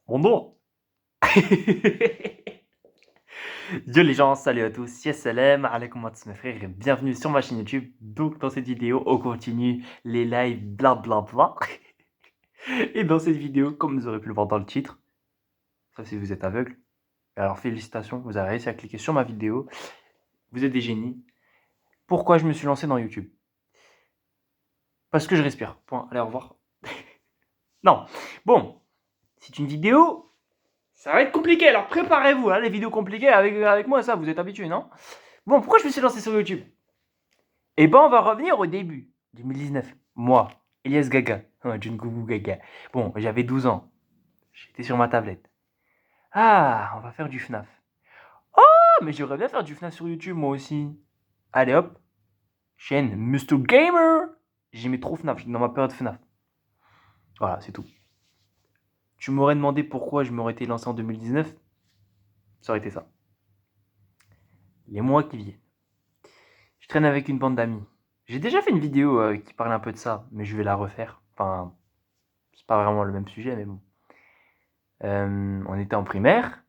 Mon nom. Yo les gens, salut à tous, yes salam, alaikum mes frères et bienvenue sur ma chaîne YouTube. Donc dans cette vidéo, on continue les lives blablabla. Et dans cette vidéo, comme vous aurez pu le voir dans le titre, sauf si vous êtes aveugle, alors félicitations, vous avez réussi à cliquer sur ma vidéo, vous êtes des génies. Pourquoi je me suis lancé dans YouTube? Parce que je respire, point, allez au revoir. Non, bon, c'est une vidéo. Ça va être compliqué, alors préparez-vous, hein, les vidéos compliquées avec moi, ça, vous êtes habitués, non? Bon, pourquoi je me suis lancé sur YouTube? Eh ben, on va revenir au début, 2019. Moi, Elias Gaga, Jungkook Gaga. Bon, j'avais 12 ans. J'étais sur ma tablette. Ah, on va faire du FNAF. Ah, mais j'aimerais bien faire du FNAF sur YouTube, moi aussi. Allez hop, chaîne Mr. Gamer. J'aimais trop FNAF, j'étais dans ma période FNAF. Voilà, c'est tout. Tu m'aurais demandé pourquoi je m'aurais été lancé en 2019, ça aurait été ça. Les mois qui viennent. Je traîne avec une bande d'amis. J'ai déjà fait une vidéo qui parlait un peu de ça, mais je vais la refaire. Enfin, c'est pas vraiment le même sujet, mais bon. On était en primaire.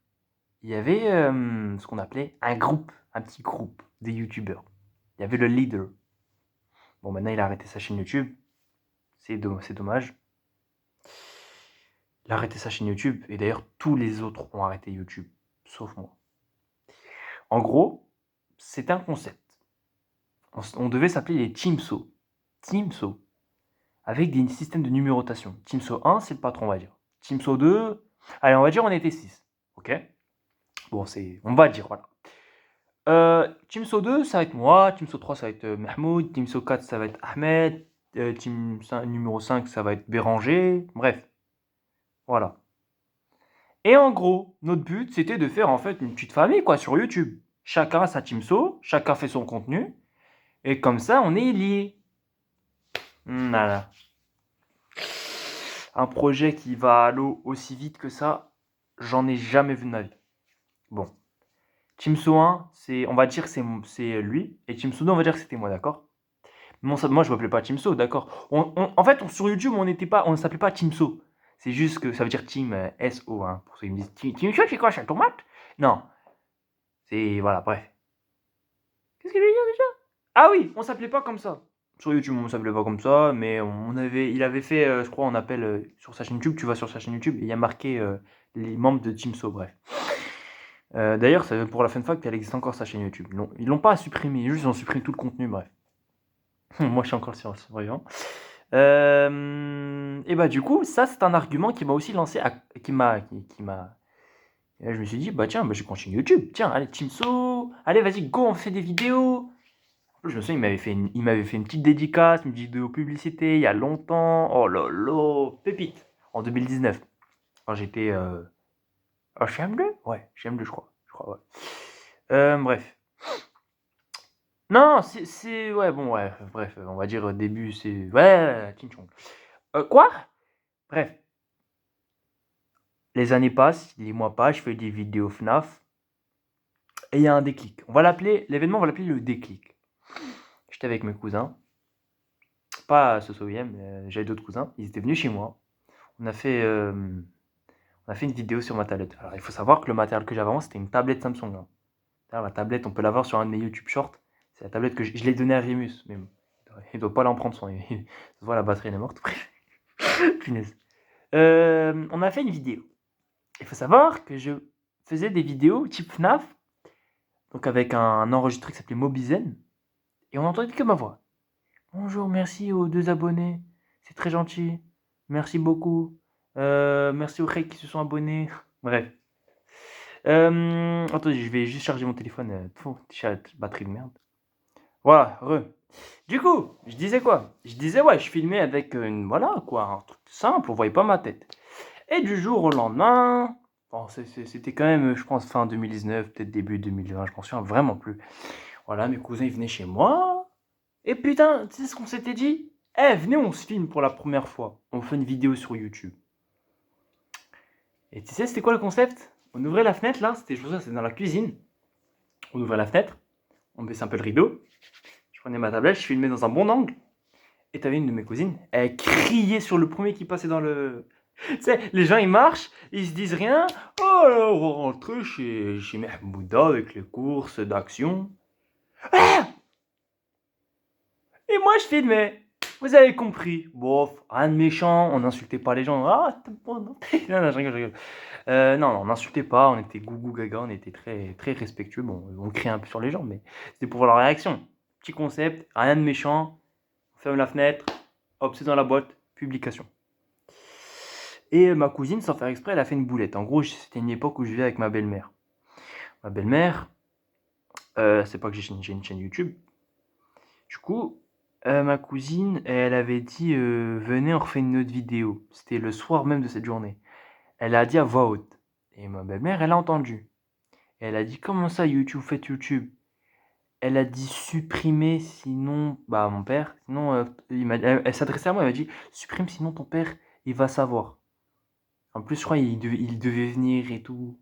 Il y avait ce qu'on appelait un groupe, un petit groupe des youtubeurs. Il y avait le leader. Bon, maintenant il a arrêté sa chaîne YouTube. C'est dommage. Il a arrêté sa chaîne YouTube. Et d'ailleurs, tous les autres ont arrêté YouTube, sauf moi. En gros, c'est un concept. On devait s'appeler les Teamso. Teamso. Avec des systèmes de numérotation. Teamso 1, c'est le patron, on va dire. Teamso 2, allez, on va dire on était 6. Ok? Bon, on va dire, voilà. Teamso 2, ça va être moi. Teamso 3, ça va être Mahmoud. Teamso 4, ça va être Ahmed. Team 5, numéro 5, ça va être Béranger. Bref. Voilà. Et en gros, notre but, c'était de faire en fait une petite famille quoi sur YouTube. Chacun a sa Teamso, chacun fait son contenu. Et comme ça, on est liés. Voilà. Un projet qui va à l'eau aussi vite que ça, j'en ai jamais vu de ma vie. Bon. Teamso 1, on va dire que c'est lui. Et Teamso 2, on va dire que c'était moi, d'accord? Moi, je m'appelais pas Teamso, d'accord? En fait, sur YouTube, on ne s'appelait pas Teamso. C'est juste que ça veut dire Team S-O. Hein, pour ceux qui me disent Teamso, c'est quoi, c'est un tomate? Non. C'est. Voilà, bref. Qu'est-ce que je veux dire déjà? Ah oui, on s'appelait pas comme ça. Sur YouTube, on s'appelait pas comme ça, mais il avait fait, je crois, on appelle sur sa chaîne YouTube, tu vas sur sa chaîne YouTube, et il y a marqué les membres de Teamso, bref. D'ailleurs, pour la fun fact, elle existe encore sa chaîne YouTube. Ils l'ont pas supprimé, juste ils ont supprimé tout le contenu, bref. Moi, je suis encore sur le survivant. Et bah du coup, ça c'est un argument qui m'a aussi lancé, et là, je me suis dit, bah tiens, bah, je continue YouTube. Tiens, allez, Teamso, allez, vas-y, go, on fait des vidéos. En plus, je me souviens, il m'avait fait une petite dédicace, une vidéo publicité il y a longtemps. Oh là là, pépite. En 2019, quand j'étais chez M2. Ouais, chez M2, je crois. Ouais. Bref. Non, ouais, bon, ouais, bref, on va dire début, c'est. Ouais, Ching Chong. Quoi? Bref. Les années passent, les mois passent, je fais des vidéos FNAF. Et il y a un déclic. L'événement, on va l'appeler le déclic. J'étais avec mes cousins. Pas ce Sosoyem, mais j'avais d'autres cousins. Ils étaient venus chez moi. On a fait une vidéo sur ma tablette. Alors, il faut savoir que le matériel que j'avais avant, c'était une tablette Samsung. Hein. D'ailleurs, la tablette, on peut la voir sur un de mes YouTube Shorts. C'est la tablette que je l'ai donnée à Rémus. Mais bon, il doit pas l'en prendre soin. Ça se voit, la batterie elle est morte. Punaise. On a fait une vidéo. Il faut savoir que je faisais des vidéos type FNAF, donc avec un enregistreur qui s'appelait Mobizen, et on n'entendait que ma voix. Bonjour, merci aux 2 abonnés, c'est très gentil, merci beaucoup, merci aux recs qui se sont abonnés. Bref. Attendez, je vais juste charger mon téléphone. Batterie de merde. Voilà, Du coup, je disais quoi? Je disais, ouais, je filmais avec voilà, quoi, un truc simple, on voyait pas ma tête. Et du jour au lendemain, bon, c'était quand même, je pense, fin 2019, peut-être début 2020, je m'en souviens vraiment plus. Voilà, mes cousins, ils venaient chez moi. Et putain, tu sais ce qu'on s'était dit? Eh, venez, on se filme pour la première fois. On fait une vidéo sur YouTube. Et tu sais, c'était quoi le concept? On ouvrait la fenêtre, là, c'était dans la cuisine. On ouvrait la fenêtre, on baissait un peu le rideau. Je prenais ma tablette, je filmais dans un bon angle. Et t'avais une de mes cousines, elle criait sur le premier qui passait dans le... Tu sais, les gens, ils marchent, ils se disent rien. Oh, là, on va rentrer chez Mahmouda avec les courses d'action. Ah, et moi, je filmais. Vous avez compris. Bon, rien de méchant, on n'insultait pas les gens. Ah, t'es bon, non, non, non, je rigole, je rigole. Non, non, on n'insultait pas, on était gougou gaga, on était très, très respectueux. Bon, on criait un peu sur les gens, mais c'était pour voir leur réaction. Petit concept, rien de méchant. On ferme la fenêtre, hop, c'est dans la boîte, publication. Et ma cousine, sans faire exprès, elle a fait une boulette. En gros, c'était une époque où je vivais avec ma belle-mère. Ma belle-mère, c'est pas que j'ai une chaîne YouTube. Du coup, ma cousine, elle avait dit venez, on refait une autre vidéo. C'était le soir même de cette journée. Elle a dit à voix haute. Et ma belle-mère, elle a entendu. Et elle a dit comment ça, YouTube, faites YouTube. Elle a dit supprimer, sinon, bah mon père, sinon, elle s'adressait à moi, elle m'a dit supprime, sinon ton père, il va savoir. En plus, je crois il devait venir et tout.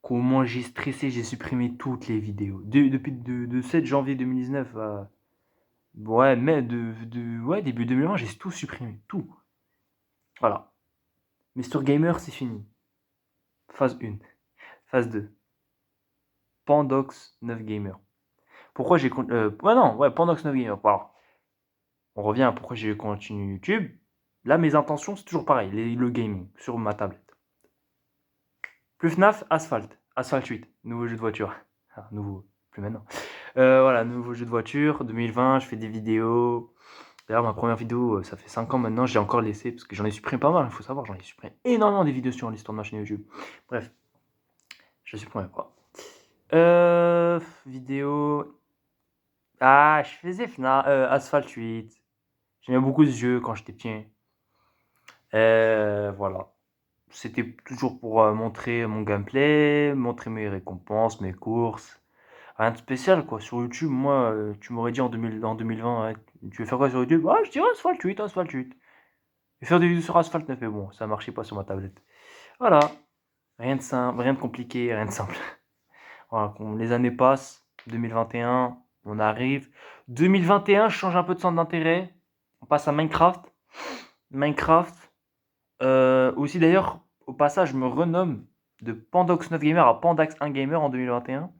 Comment j'ai stressé, j'ai supprimé toutes les vidéos. Depuis de 7 janvier 2019 à ouais, mais ouais, début 2020, j'ai tout supprimé, tout. Voilà. Mister Gamer, c'est fini. Phase 1. Phase 2. Pandox 9 Gamer. Pourquoi j'ai ouais non, ouais, Pandox 9 Gamer. Voilà. On revient à pourquoi j'ai continué YouTube. Là, mes intentions, c'est toujours pareil, le gaming sur ma tablette. Plus FNAF, Asphalt. Asphalt 8, nouveau jeu de voiture. Ah, nouveau, plus maintenant. Voilà, nouveau jeu de voiture, 2020, je fais des vidéos. D'ailleurs, ma première vidéo, ça fait 5 ans maintenant, j'ai encore laissé, parce que j'en ai supprimé pas mal, il faut savoir, j'en ai supprimé énormément des vidéos sur l'histoire de ma chaîne YouTube. Bref, je supprimé quoi. Vidéo... Ah, je faisais Asphalt 8. J'aimais beaucoup ce jeu quand j'étais petit. Voilà. C'était toujours pour montrer mon gameplay, montrer mes récompenses, mes courses. Rien de spécial quoi. Sur YouTube, moi, tu m'aurais dit en 2020, ouais, tu veux faire quoi sur YouTube? Ah, je dirais Asphalt 8, Asphalt 8. Et faire des vidéos sur Asphalt 9, mais bon, ça marchait pas sur ma tablette. Voilà. Rien de simple, rien de compliqué, rien de simple. Voilà, les années passent. 2021, on arrive. 2021, je change un peu de centre d'intérêt. On passe à Minecraft. Minecraft. Aussi d'ailleurs, au passage, je me renomme de Pandox 9 Gamer à Pandax 1 Gamer en 2021.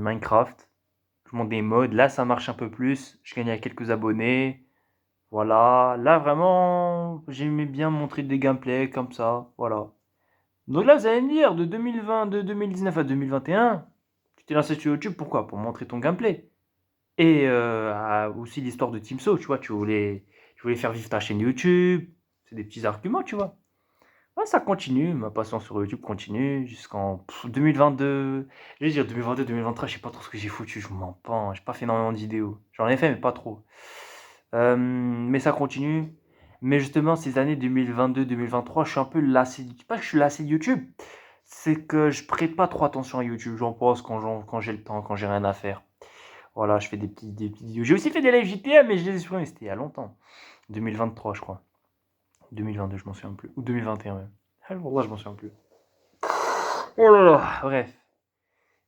Minecraft. Je monte des mods. Là, ça marche un peu plus. Je gagne à quelques abonnés. Voilà. Là, vraiment, j'aimais bien montrer des gameplays comme ça. Voilà. Donc là, vous allez me dire, de 2020, de 2019 à 2021, tu t'es lancé sur YouTube, pourquoi? Pour montrer ton gameplay. Et aussi l'histoire de Teamso, tu vois, tu voulais faire vivre ta chaîne YouTube. C'est des petits arguments, tu vois. Ouais, ça continue, ma passion sur YouTube continue jusqu'en 2022. Je vais dire 2022, 2023, je sais pas trop ce que j'ai foutu, je m'en pends. J'ai pas fait énormément de vidéos. J'en ai fait, mais pas trop. Mais ça continue. Mais justement, ces années 2022, 2023, je suis un peu lassé. Je dis pas que je suis lassé de YouTube, c'est que je prête pas trop attention à YouTube. J'en pose quand j'ai le temps, quand j'ai rien à faire. Voilà, je fais des petites vidéos. J'ai aussi fait des lives GTA, mais je les ai supprimés, c'était il y a longtemps. 2023, je crois. 2022, je m'en souviens plus. Ou 2021 même. Ah, là, je m'en souviens plus. Oh là là, bref.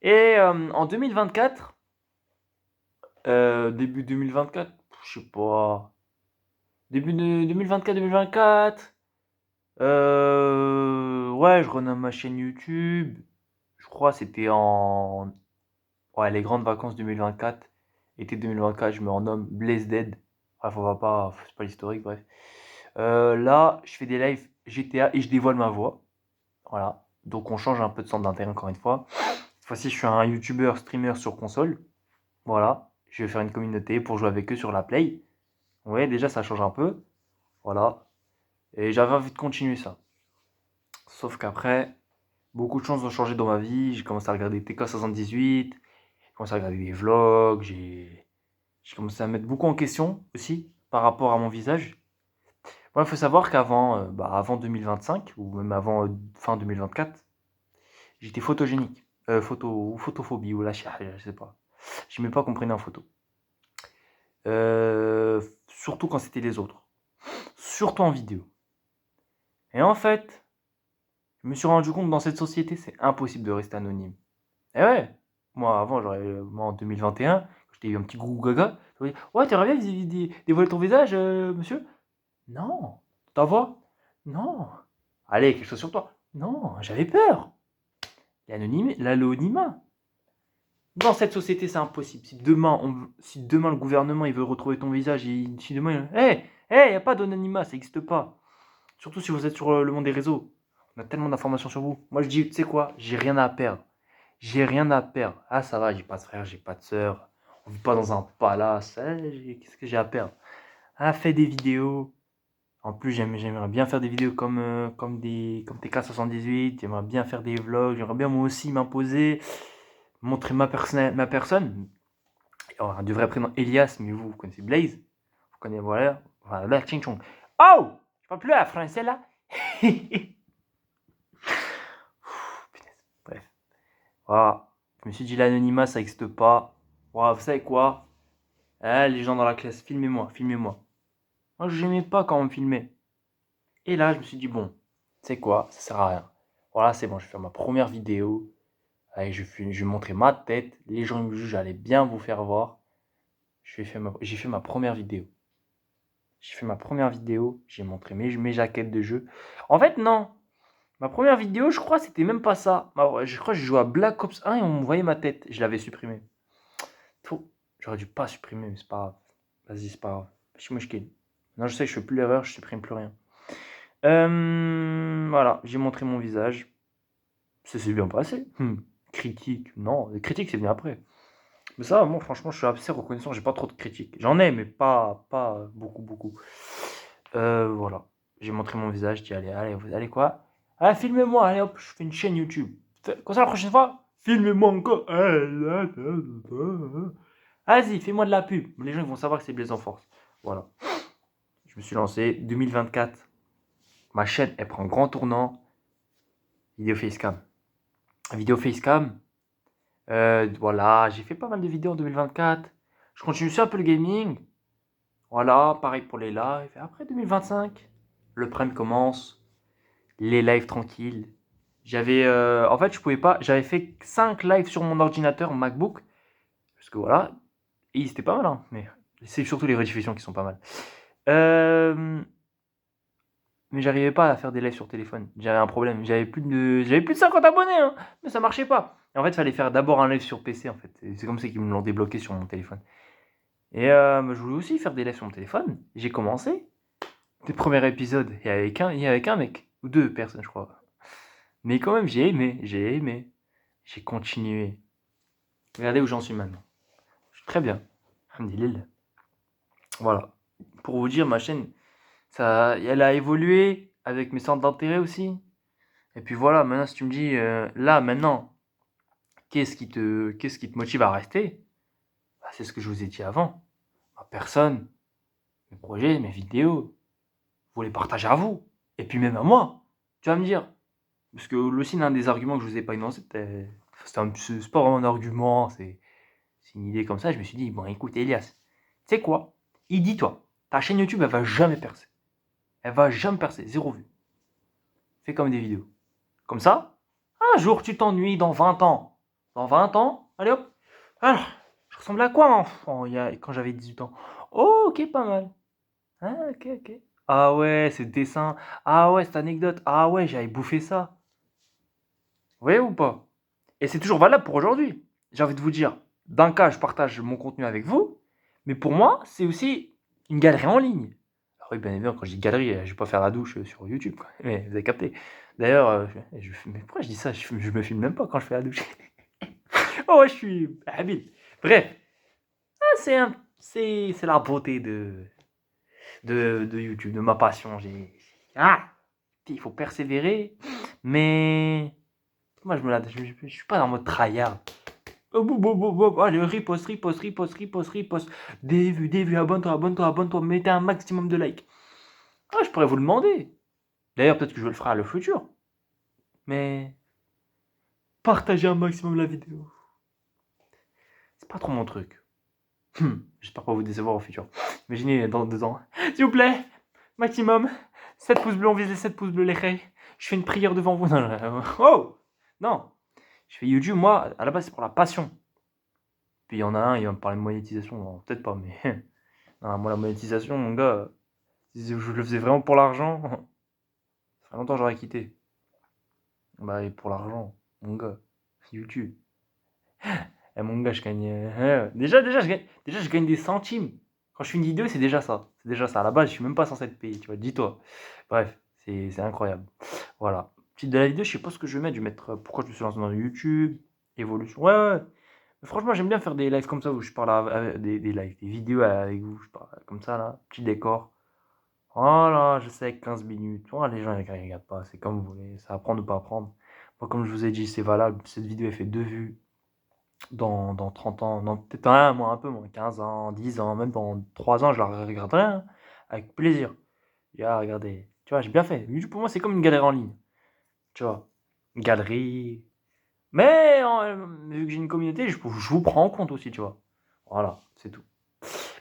Et en 2024, début 2024, je sais pas. Début de 2024, ouais, je renomme ma chaîne YouTube. Je crois que c'était en... Ouais, les grandes vacances 2024. Été 2024, je me renomme Blaze Dead. Bref, on va pas... C'est pas l'historique, bref. Là, je fais des lives GTA et je dévoile ma voix. Voilà. Donc on change un peu de centre d'intérêt encore une fois. Cette fois-ci, je suis un YouTuber streamer sur console. Voilà. Je vais faire une communauté pour jouer avec eux sur la Play. Ouais, déjà ça change un peu. Voilà. Et j'avais envie de continuer ça. Sauf qu'après, beaucoup de choses ont changé dans ma vie. J'ai commencé à regarder TK78. J'ai commencé à regarder des vlogs. J'ai commencé à mettre beaucoup en question aussi par rapport à mon visage. Moi, il faut savoir qu'avant avant 2025, ou même avant fin 2024, j'étais photogénique. Ou photophobie, ou la je sais pas. Je n'aimais pas qu'on me prenne en photo. Surtout quand c'était les autres. Surtout en vidéo. Et en fait, je me suis rendu compte que dans cette société, c'est impossible de rester anonyme. Et ouais, moi avant, moi en 2021, quand j'étais un petit gougou gaga, j'aurais dit, ouais, t'aimerais bien dévoiler ton visage, monsieur? Non. Ta voix? Non. Allez, quelque chose sur toi? Non, j'avais peur. L'anonymat. Dans cette société, c'est impossible. Si demain le gouvernement il veut retrouver ton visage, si demain, y a pas d'anonymat, ça n'existe pas. Surtout si vous êtes sur le monde des réseaux. On a tellement d'informations sur vous. Moi, je dis, tu sais quoi, j'ai rien à perdre. J'ai rien à perdre. Ah, ça va, j'ai pas de frère, j'ai pas de sœur. On vit pas dans un palace. Qu'est-ce que j'ai à perdre? Ah, fais des vidéos. En plus, j'aimerais bien faire des vidéos comme TK78. J'aimerais bien faire des vlogs. J'aimerais bien moi aussi m'imposer, montrer ma personne. Alors, de vrai prénom Elias, mais vous connaissez Blaze. Vous connaissez, voilà, Ching Chong. Oh! Je parle plus à français là. Bref. Voilà. Je me suis dit l'anonymat ça n'existe pas. Voilà, vous savez quoi? Les gens dans la classe, filmez-moi, filmez-moi. Moi j'aimais pas quand on me filmait. Et là je me suis dit bon, tu sais quoi, ça sert à rien. Voilà, c'est bon, je vais faire ma première vidéo. Allez, je vais montrer ma tête. Les gens me jugent, j'allais bien vous faire voir. J'ai fait ma première vidéo. J'ai montré mes jaquettes de jeu. En fait, non. Ma première vidéo, je crois, c'était même pas ça. Je crois que j'ai joué à Black Ops 1 et on me voyait ma tête. Je l'avais supprimé. J'aurais dû pas supprimer, mais c'est pas grave. Vas-y, c'est pas grave. Je suis moche. Non, je sais que je fais plus l'erreur, je supprime plus rien. Voilà, j'ai montré mon visage. Ça s'est bien passé. Critique, non. Les critiques, c'est venu après. Mais ça, moi, franchement, je suis assez reconnaissant. J'ai pas trop de critiques. J'en ai, mais pas beaucoup, beaucoup. Voilà. J'ai montré mon visage. J'ai dit, allez, vous allez quoi? Ah, filmez-moi. Allez, hop, je fais une chaîne YouTube. Comme ça, la prochaine fois, filmez-moi encore. Vas-y, fais-moi de la pub. Les gens ils vont savoir que c'est Blaise en Force. Voilà. Je me suis lancé. 2024. Ma chaîne, elle prend un grand tournant. Vidéo facecam. Vidéo facecam. Voilà, j'ai fait pas mal de vidéos en 2024. Je continue sur un peu le gaming. Voilà, pareil pour les lives. Et après 2025, le prime commence. Les lives tranquilles. En fait, je pouvais pas. J'avais fait 5 lives sur mon ordinateur MacBook. Parce que voilà. Et c'était pas mal, hein. Mais c'est surtout les rediffusions qui sont pas mal. Mais j'arrivais pas à faire des lives sur téléphone. J'avais un problème. J'avais plus de 50 abonnés, hein. Mais ça marchait pas. Et en fait, il fallait faire d'abord un live sur PC, en fait. C'est comme ça qu'ils me l'ont débloqué sur mon téléphone. Et je voulais aussi faire des lives sur mon téléphone. J'ai commencé. Les premiers épisodes, il y avait qu'un mec. Ou 2 personnes, je crois. Mais quand même, j'ai aimé. J'ai continué. Regardez où j'en suis maintenant. Je suis très bien. Alhamdulillah. Voilà. Pour vous dire, ma chaîne, elle a évolué avec mes centres d'intérêt aussi. Et puis voilà, maintenant, si tu me dis, là, maintenant, qu'est-ce qui te motive à rester? Bah, c'est ce que je vous ai dit avant. Ma personne, mes projets, mes vidéos, vous les partagez à vous. Et puis même à moi. Tu vas me dire. Parce que aussi, l'un des arguments que je vous ai pas énoncé, c'est pas vraiment un argument, c'est une idée comme ça. Je me suis dit, bon, écoute, Elias, tu sais quoi? Il dit, toi, ta chaîne YouTube, elle va jamais percer. Elle va jamais percer, zéro vue. Fais comme des vidéos. Comme ça, un jour, tu t'ennuies dans 20 ans. Dans 20 ans, allez hop. Alors, je ressemble à quoi, enfant, quand j'avais 18 ans? Oh, ok, pas mal. Ah, ok, ok. Ah ouais, ce dessin. Ah ouais, cette anecdote. Ah ouais, j'avais bouffé ça. Vous voyez ou pas? Et c'est toujours valable pour aujourd'hui. J'ai envie de vous dire, d'un cas, je partage mon contenu avec vous, mais pour moi, c'est aussi une galerie en ligne. Alors oui, bien évidemment, quand je dis galerie, je vais pas faire la douche sur YouTube, quoi. Mais vous avez capté. D'ailleurs, mais pourquoi je dis ça? Je me filme même pas quand je fais la douche. Oh, ouais, je suis habile. Bref, c'est la beauté de YouTube, de ma passion. Il faut persévérer, mais moi, je suis pas dans mode tryhard. Allez, riposte. Des vues, abonne-toi, mettez un maximum de likes. Ah, je pourrais vous le demander. D'ailleurs, peut-être que je le ferai à le futur. Mais partagez un maximum la vidéo. C'est pas trop mon truc. J'espère pas vous décevoir au futur. Imaginez dans 2 ans. S'il vous plaît, maximum 7 pouces bleus, on vise les 7 pouces bleus, les rayes. Je fais une prière devant vous. Non. Oh! Non. Je fais YouTube, moi, à la base, c'est pour la passion. Puis il y en a un, il va me parler de monétisation. Non, peut-être pas, mais. Non, moi, la monétisation, mon gars, Si je le faisais vraiment pour l'argent, ça fait longtemps j'aurais quitté. Bah, et pour l'argent, mon gars, YouTube. Eh, mon gars, je gagne. Déjà, je gagne des centimes. Quand je fais une vidéo, c'est déjà ça. C'est déjà ça. À la base, je suis même pas censé être payé, tu vois. Dis-toi. Bref, c'est incroyable. Voilà. Titre de la vidéo, je sais pas ce que je vais mettre. Je vais mettre pourquoi je me suis lancé dans YouTube, évolution. Ouais, ouais. Mais franchement, j'aime bien faire des lives comme ça où je parle des lives, des vidéos avec vous. Je parle comme ça, là. Petit décor. Voilà, je sais, 15 minutes. Oh, les gens, ils regardent pas. C'est comme vous voulez. Ça va prendre ou pas prendre. Moi, comme je vous ai dit, c'est valable. Cette vidéo, elle fait 2 vues dans 30 ans. Non, peut-être un, moi, un peu moins. 15 ans, 10 ans, même dans 3 ans, je la regarderai hein, avec plaisir. Et ah, regardez. Tu vois, j'ai bien fait. YouTube, pour moi, c'est comme une galerie en ligne. Tu vois, une galerie. Mais vu que j'ai une communauté, je vous prends en compte aussi, tu vois. Voilà, c'est tout.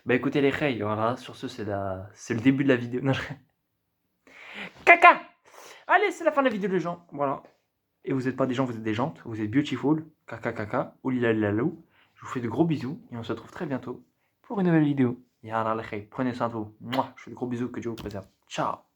Bah écoutez les reilles, voilà, sur ce, c'est le début de la vidéo. Non, Caca! Allez, c'est la fin de la vidéo, les gens. Voilà. Et vous n'êtes pas des gens, vous êtes des jantes. Vous êtes beautiful. Caca, caca. Oulilalalou. Je vous fais de gros bisous. Et on se retrouve très bientôt pour une nouvelle vidéo. Yallah, les reilles. Prenez soin de vous. Mouah, je fais de gros bisous. Que Dieu vous préserve. Ciao!